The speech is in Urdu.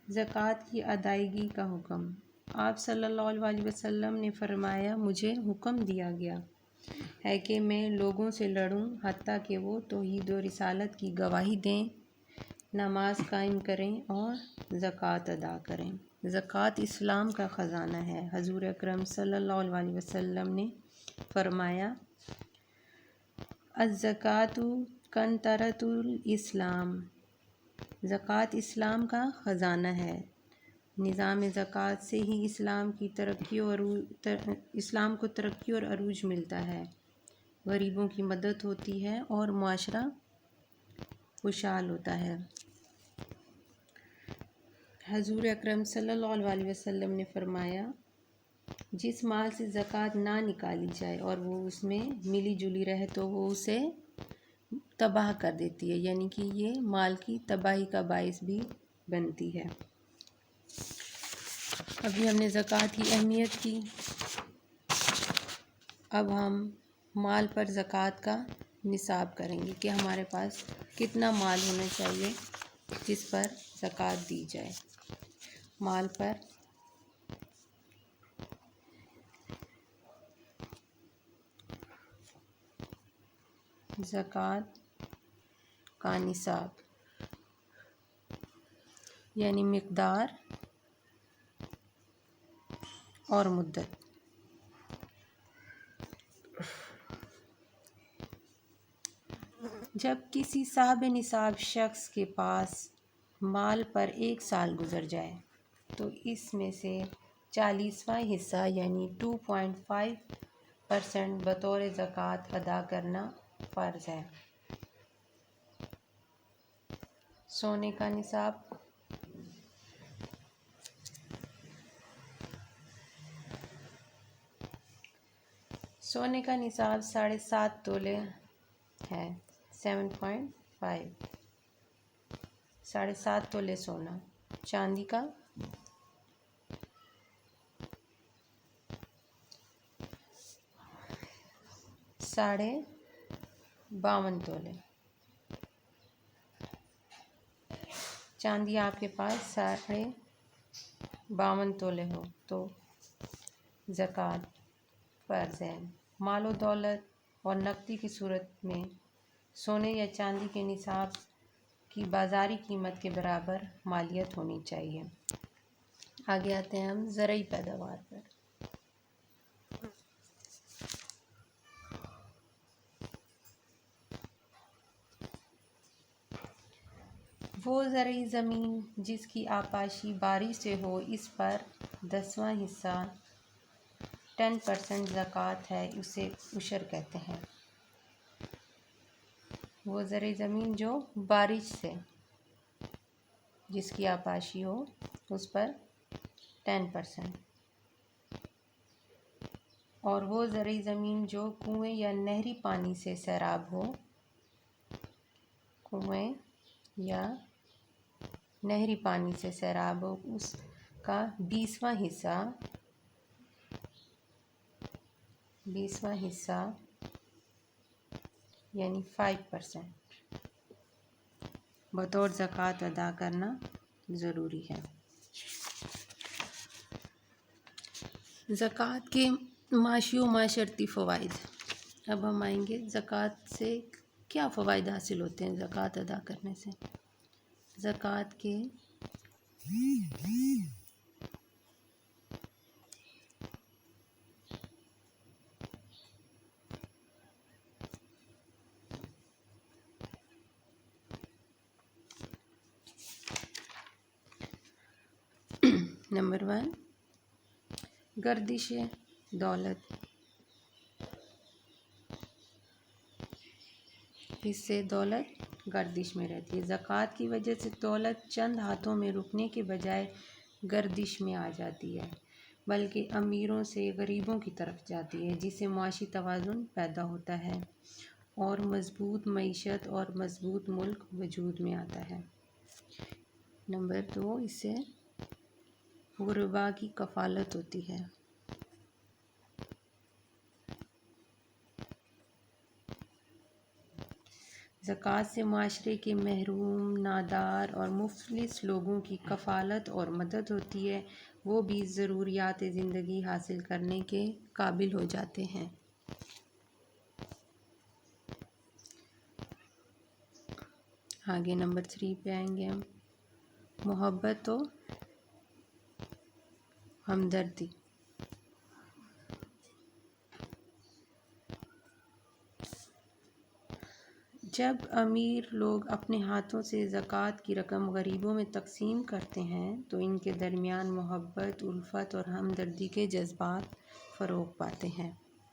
زکوٰۃ کی ادائیگی کا حکم۔ آپ صلی اللہ علیہ وسلم نے فرمایا، مجھے حکم دیا گیا ہے کہ میں لوگوں سے لڑوں حتیٰ کہ وہ توحید و رسالت کی گواہی دیں، نماز قائم کریں اور زکوٰۃ ادا کریں۔ زکوٰۃ اسلام کا خزانہ ہے۔ حضور اکرم صلی اللہ علیہ وسلم نے فرمایا، الزکوٰۃ کنزۃ الاسلام، زکوٰۃ اسلام کا خزانہ ہے۔ نظام زکوٰۃ سے ہی اسلام کو ترقی اور عروج ملتا ہے، غریبوں کی مدد ہوتی ہے اور معاشرہ خوشحال ہوتا ہے۔ حضور اکرم صلی اللہ علیہ وسلم نے فرمایا، جس مال سے زکوٰۃ نہ نکالی جائے اور وہ اس میں ملی جلی رہے تو وہ اسے تباہ کر دیتی ہے، یعنی کہ یہ مال کی تباہی کا باعث بھی بنتی ہے۔ ابھی ہم نے زکوٰۃ کی اہمیت کی، اب ہم مال پر زکوٰۃ کا نصاب کریں گے کہ ہمارے پاس کتنا مال ہونا چاہیے جس پر زکوٰۃ دی جائے۔ مال پر زکوٰۃ کا نصاب یعنی مقدار اور مدت۔ جب کسی صاحب نصاب شخص کے پاس مال پر 1 سال گزر جائے تو اس میں سے 40واں حصہ یعنی 2.5% بطور زکوٰۃ ادا کرنا فرض ہے۔ سونے کا نصاب سونے کا نصاب 7.5 تولے ہے، 7.5 7.5 تولے سونا۔ چاندی کا 52.5 تولے۔ چاندی آپ کے پاس 52.5 تولے ہو تو زکوٰۃ فرض ہے۔ مال و دولت اور نقدی کی صورت میں سونے یا چاندی کے نصاب کی بازاری قیمت کے برابر مالیت ہونی چاہیے۔ آگے آتے ہیں ہم زرعی پیداوار پر۔ وہ زرعی زمین جس کی آبپاشی بارش سے ہو، اس پر 10واں حصہ 10% زکوٰۃ ہے، اسے عشر کہتے ہیں۔ وہ زرعی زمین جو بارش سے جس کی آبپاشی ہو اس پر 10%، اور وہ زرعی زمین جو کنویں یا نہری پانی سے سیراب ہو، کنویں یا نہری پانی سے سیراب ہو، اس کا 20واں حصہ یعنی 5% بطور زکوٰۃ ادا کرنا ضروری ہے۔ زکوٰۃ کے معاشی و معاشرتی فوائد۔ اب ہم آئیں گے زکوٰۃ سے کیا فوائد حاصل ہوتے ہیں زکوٰۃ ادا کرنے سے۔ زکوٰۃ کے نمبر 1، گردش دولت، اس سے دولت گردش میں رہتی ہے۔ زکوٰۃ کی وجہ سے دولت چند ہاتھوں میں رکنے کے بجائے گردش میں آ جاتی ہے، بلکہ امیروں سے غریبوں کی طرف جاتی ہے، جس سے معاشی توازن پیدا ہوتا ہے اور مضبوط معیشت اور مضبوط ملک وجود میں آتا ہے۔ نمبر 2، اس سے غربا کی کفالت ہوتی ہے۔ زکوٰۃ سے معاشرے کے محروم، نادار اور مفلس لوگوں کی کفالت اور مدد ہوتی ہے، وہ بھی ضروریات زندگی حاصل کرنے کے قابل ہو جاتے ہیں۔ آگے نمبر 3 پہ آئیں گے ہم، محبت و ہمدردی۔ جب امیر لوگ اپنے ہاتھوں سے زکوٰۃ کی رقم غریبوں میں تقسیم کرتے ہیں تو ان کے درمیان محبت، الفت اور ہمدردی کے جذبات فروغ پاتے ہیں۔